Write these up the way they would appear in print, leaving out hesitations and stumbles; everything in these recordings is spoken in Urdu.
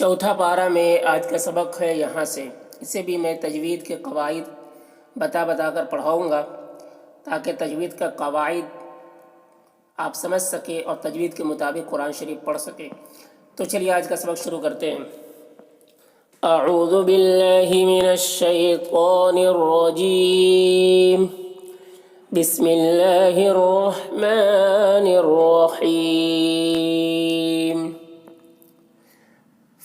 چوتھا پارہ میں آج کا سبق ہے یہاں سے۔ اسے بھی میں تجوید کے قواعد بتا کر پڑھاؤں گا تاکہ تجوید کا قواعد آپ سمجھ سکیں اور تجوید کے مطابق قرآن شریف پڑھ سکیں۔ تو چلیے آج کا سبق شروع کرتے ہیں۔ اعوذ باللہ من الشیطان الرجیم، بسم اللہ الرحمن الرحیم۔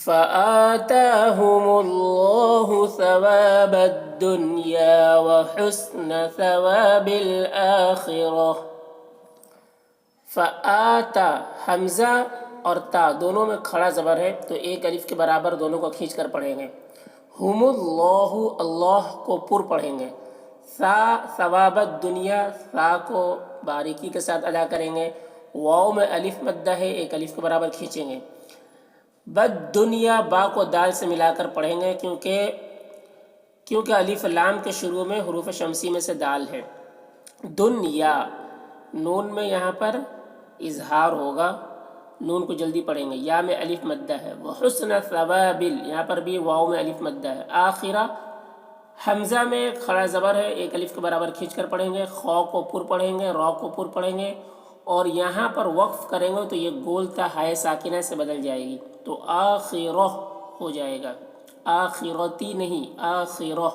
فآتاهم الله ثواب الدنيا وحسن ثواب الآخرة۔ فآتا حمزہ اور تا دونوں میں کھڑا زبر ہے تو ایک الف کے برابر دونوں کو کھینچ کر پڑھیں گے۔ ہم اللہ، اللہ کو پر پڑھیں گے۔ ثواب الدنیا، ثا کو باریکی کے ساتھ ادا کریں گے۔ واو میں الف مدہ ہے، ایک الف کے برابر کھینچیں گے۔ بد دنیا، با کو دال سے ملا کر پڑھیں گے کیونکہ الف لام کے شروع میں حروف شمسی میں سے دال ہے۔ دنیا، نون میں یہاں پر اظہار ہوگا، نون کو جلدی پڑھیں گے۔ یا میں الف مدہ ہے۔ وحسن ثوابل، یہاں پر بھی واو میں الف مدہ ہے۔ آخرہ، حمزہ میں کھڑا زبر ہے، ایک الف کے برابر کھینچ کر پڑھیں گے۔ خو کو پر پڑھیں گے، را کو پر پڑھیں گے، اور یہاں پر وقف کریں گے تو یہ گولتا ہائے ساکنہ سے بدل جائے گی تو آخرہ ہو جائے گا، آخرتی نہیں، آخرہ۔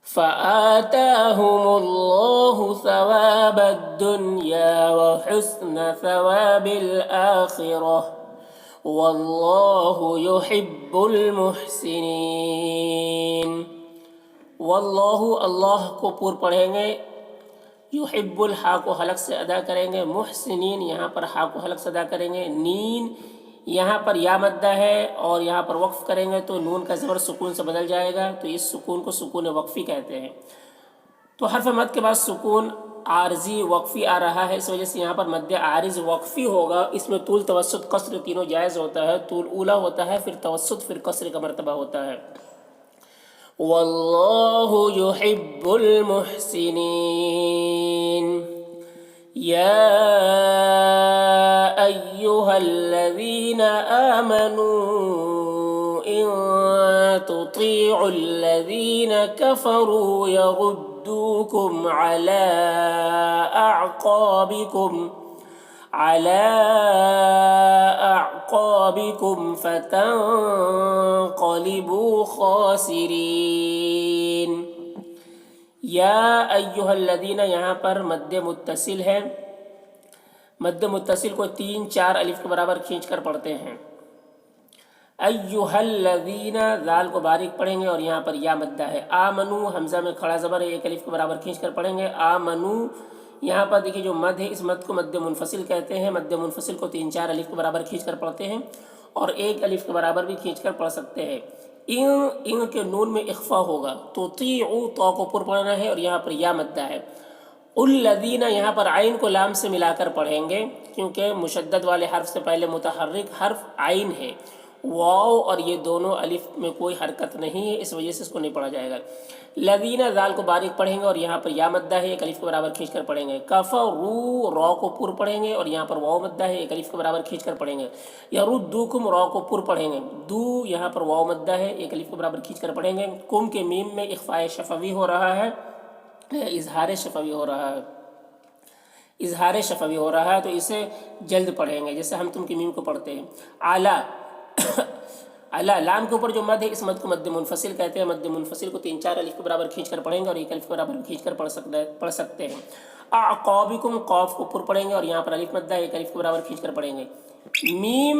فآتاهم الله ثواب الدنيا وحسن ثواب الآخرة والله يحب المحسنين۔ واللہ، اللہ کو پر پڑھیں گے، یحب الحا کو حلق سے ادا کریں گے، محسنین یہاں پر حا کو حلق سے ادا کریں گے۔ نین یہاں پر یا مدہ ہے اور یہاں پر وقف کریں گے تو نون کا زبر سکون سے بدل جائے گا تو اس سکون کو سکون وقفی کہتے ہیں۔ تو حرف مد کے بعد سکون عارضی وقفی آ رہا ہے، اس وجہ سے یہاں پر مد عارض وقفی ہوگا۔ اس میں طول، توسط، قصر تینوں جائز ہوتا ہے۔ طول اولا ہوتا ہے، پھر توسط، پھر قصر کا مرتبہ ہوتا ہے۔ واللہ یحب المحسنین۔ یا ایہا الذین آمنوا ان تطیعوا الذین کفروا یردوکم علی اعقابکم فتنقلبوا خاسرین۔ یا ایہا الذین، یہاں پر مد متصل ہے، مد متصل کو 3 4 الف کے برابر کھینچ کر پڑھتے ہیں۔ ایہا الذین، ذال کو باریک پڑھیں گے اور یہاں پر یا مدہ ہے۔ آمنو، حمزہ میں کھڑا زبر ہے، ایک الف کے برابر کھینچ کر پڑھیں گے۔ آمنو، یہاں پر دیکھیے جو مد ہے، اس مد کو مد منفصل کہتے ہیں۔ مد منفصل کو 3 4 الف کے برابر کھینچ کر پڑھتے ہیں اور ایک الف کے برابر بھی کھینچ کر پڑھ سکتے ہیں۔ ان کے نون میں اخفا ہوگا، تطیعوا تو کو پر پڑھنا ہے اور یہاں پر یا مدہ ہے۔ الذین، یہاں پر عین کو لام سے ملا کر پڑھیں گے کیونکہ مشدد والے حرف سے پہلے متحرک حرف عین ہے۔ واو اور یہ دونوں الف میں کوئی حرکت نہیں ہے، اس وجہ سے اس کو نہیں پڑھا جائے گا۔ لذین، ذال کو باریک پڑھیں گے اور یہاں پر یا مدہ ہے، ایک الف کے برابر کھینچ کر پڑھیں گے۔ کفروا، را کو پر پڑھیں گے اور یہاں پر واو مدہ ہے، ایک الف کے برابر کھینچ کر پڑھیں گے۔ یردوکم، را کو پر پڑھیں گے، دو یہاں پر واو مدہ ہے، ایک الف کے برابر کھینچ کر پڑھیں گے۔ کم کے میم میں اخفاء شفوی ہو رہا ہے، اظہار شفوی ہو رہا ہے، اظہار شفوی ہو رہا ہے تو اسے جلد پڑھیں گے جیسے ہم تم کی میم کو پڑھتے ہیں۔ اعلیٰ، اعلیٰ، لام کے اوپر جو مد ہے اس مد کو مد منفصل کہتے ہیں۔ مد منفصل کو 3 4 الف کے برابر کھینچ کر پڑھیں گے اور ایک الف کے برابر کھینچ کر پڑھ سکتے ہیں۔ اعقابکم، قاف کو پر پڑھیں گے اور یہاں پر الف مدہ ہے، ایک الف کے برابر کھینچ کر پڑھیں گے۔ میم،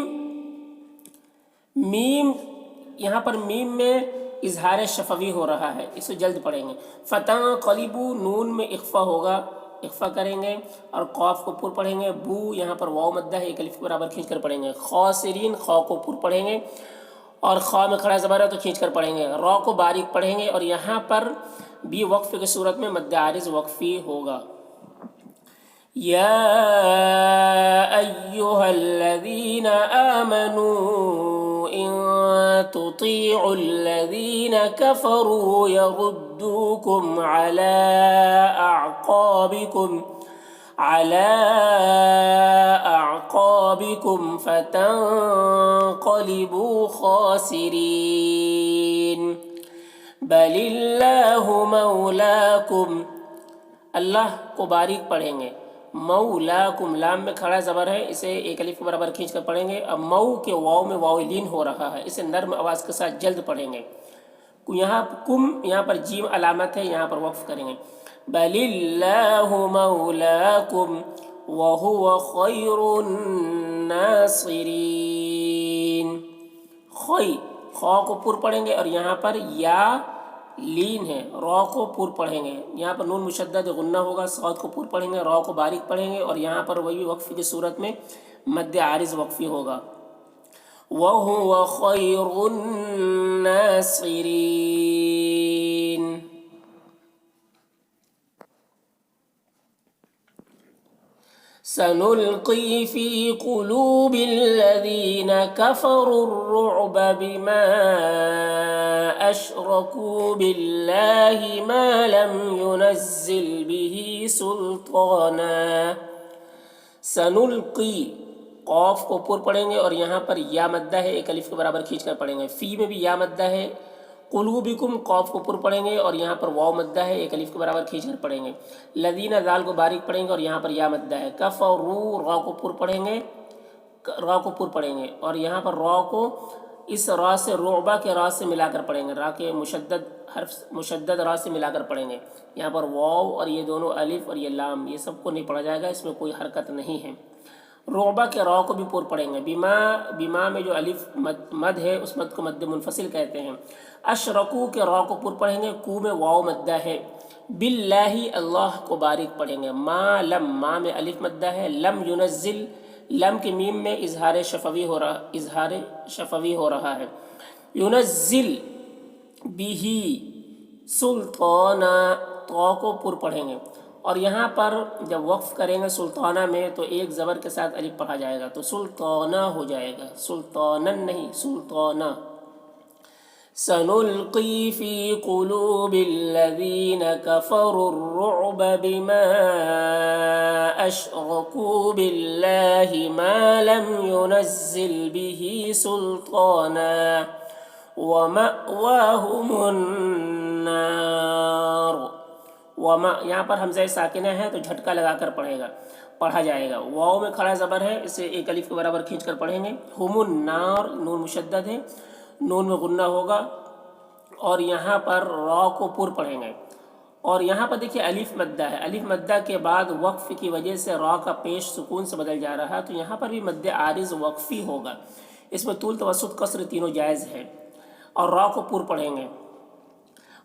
میم یہاں پر میم میں اظہار شفوی ہو رہا ہے، اسے جلد پڑھیں گے۔ فتنقلبوا، نون میں اخفا ہوگا، اخفا کریں گے اور قاف کو پر پڑھیں گے۔ بو یہاں پر واو مدہ ہے، ایک الف کے برابر کھینچ کر پڑھیں گے۔ خاسرین، خا کو پر پڑھیں گے اور خا میں کھڑا زبر ہے تو کھینچ کر پڑھیں گے۔ را کو باریک پڑھیں گے اور یہاں پر بھی وقف کی صورت میں مد عارض وقفی ہوگا۔ یا ایہا الذین آمنوا ان تطیعوا الذین کفروا یردوکم علی اعقابکم فتنقلبوا تنقلبوا خاسرين بل اللہ مولاکم، اللہ کو باریک پڑھیں گے، مولاکم لام میں کھڑا زبر ہے، اسے ایک الف کے برابر کھینچ کر پڑھیں گے۔ اب مئو کے واو میں واو لین ہو رہا ہے، اسے نرم آواز کے ساتھ جلد پڑھیں گے۔ یہاں یہاں پر جیم علامت ہے، یہاں پر وقف کریں گے۔ بل اللہ مولاکم وہو خیر الناصرین، خو کو پر پڑھیں گے اور یہاں پر یا لین ہے، را کو پر پڑھیں گے، یہاں پر نون مشدد غنہ ہوگا، صاد کو پر پڑھیں گے، را کو باریک پڑھیں گے، اور یہاں پر وہی وقف کی صورت میں مد عارض وقفی ہوگا۔ وَهُوَ خَيْرُ النَّاصِرِينَ۔ سَنُلْقِي فِي قُلُوبِ الَّذِينَ كَفَرُوا الرُّعْبَ بِمَا أَشْرَكُوا بِاللَّهِ مَا لَمْ يُنَزِّلْ بِهِ سُلْطَانًا۔ سَنُلْقِي قوف کو پر پڑھیں گے اور یہاں پر یا مدہ ہے، ایک الف کے برابر کھینچ کر پڑھیں گے۔ فی میں بھی یا مدہ ہے، قلوبکم قوف کو پر پڑھیں گے اور یہاں پر واو مدہ ہے، ایک الف کے برابر کھینچ کر پڑھیں گے۔ لذین ذال کو باریک پڑھیں گے اور یہاں پر یا مدہ ہے۔ کفروا را کو پر پڑھیں گے، را کو پر پڑھیں گے اور یہاں پر را کو اس را سے رعبہ کے را سے ملا کر پڑھیں گے، را کے مشدد حرف مشدد را سے ملا کر پڑھیں گے۔ یہاں پر واو اور یہ دونوں الف اور یہ لام، یہ سب کو نہیں پڑھا جائے گا، اس میں کوئی حرکت نہیں ہے۔ رعبہ کے را کو بھی پر پڑھیں گے۔ بیما میں جو الف مد ہے اس مد کو مد منفصل کہتے ہیں۔ اشرکو کے را کو پر پڑھیں گے، کو میں واو مدہ ہے۔ باللہ اللہ کو باریک پڑھیں گے۔ ما لم، ما میں الف مدہ ہے، لم ينزل، لم کے میم میں اظہار شفوی ہو رہا ہے۔ ينزل به سلطانا، تو کو پر پڑھیں گے اور یہاں پر جب وقف کریں گے سلطانہ میں تو ایک زبر کے ساتھ الف پڑھا جائے گا، تو سلطانہ ہو جائے گا، سلطانن نہیں، سلطانہ۔ سنلقی فی قلوب الذین کفروا الرعب بما اشرکوا باللہ ما لم ينزل به سلطانا ومأواہم النار۔ وما یہاں پر حمزہ ساکنہ ہے تو جھٹکا لگا کر پڑھا جائے گا۔ واو میں کھڑا زبر ہے، اسے ایک الف کے برابر کھینچ کر پڑھیں گے۔ ہم النار، نون مشدد ہے، نون میں غنہ ہوگا اور یہاں پر را کو پر پڑھیں گے اور یہاں پر دیکھیے الف مدہ ہے، الف مدہ کے بعد وقف کی وجہ سے را کا پیش سکون سے بدل جا رہا ہے، تو یہاں پر بھی مد عارض وقفی ہوگا، اس میں طول توسط قصر تینوں جائز ہے اور را کو پر پڑھیں گے۔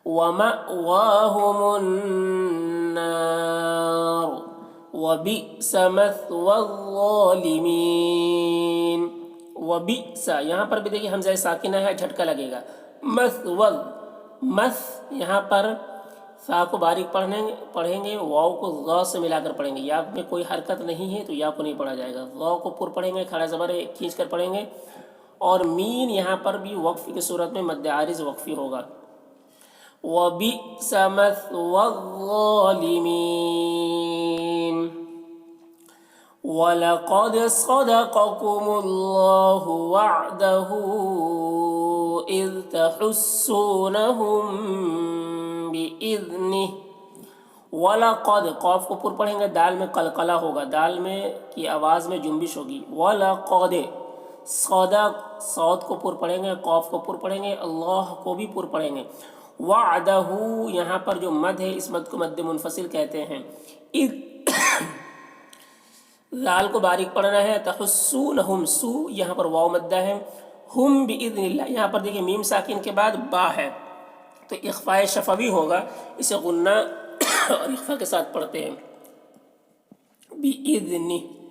وَمَأْوَاهُمُ النَّارُ وَبِئْسَ مَثْوَى الظَّالِمِينَ۔ وَبِئْسَ یہاں پر بھی دیکھیے حمزہ ساکنہ ہے، جھٹکا لگے گا۔ مثوى، مس یہاں پر سا کو باریک پڑھیں گے، واو کو غا سے ملا کر پڑھیں گے، یا میں کوئی حرکت نہیں ہے تو یا کو نہیں پڑھا جائے گا۔ غا کو پر پڑھیں گے، کھڑا زبر کھینچ کر پڑھیں گے اور مین یہاں پر بھی وقف کی صورت میں مد عارض وقفی ہوگا۔ وَبِئْسَ مَثْوَى الظَّالِمِينَ۔ وَلَقَدْ صَدَقَكُمُ اللَّهُ وَعْدَهُ إِذْ تَحُسُّونَهُم بِإِذْنِهِ۔ وَلَقَدْ قاف کو پر پڑھیں گے، دال میں قلقلہ ہوگا، دال میں کی آواز میں جنبش ہوگی۔ وَلَقَدْ صدق، صاد کو پر پڑھیں گے، قاف کو پر پڑھیں گے، اللہ کو بھی پر پڑھیں گے۔ وعدہ یہاں پر جو مد ہے اس مد کو مد منفصل کہتے ہیں۔ لال کو باریک پڑھنا ہے، تحسونہم، سو یہاں پر واو مدہ ہے، ہم باذن اللہ یہاں پر دیکھیں میم ساکن کے بعد با ہے تو اخفاء شفوی ہوگا، اسے غنہ اور اخفاء کے ساتھ پڑھتے ہیں۔ باذن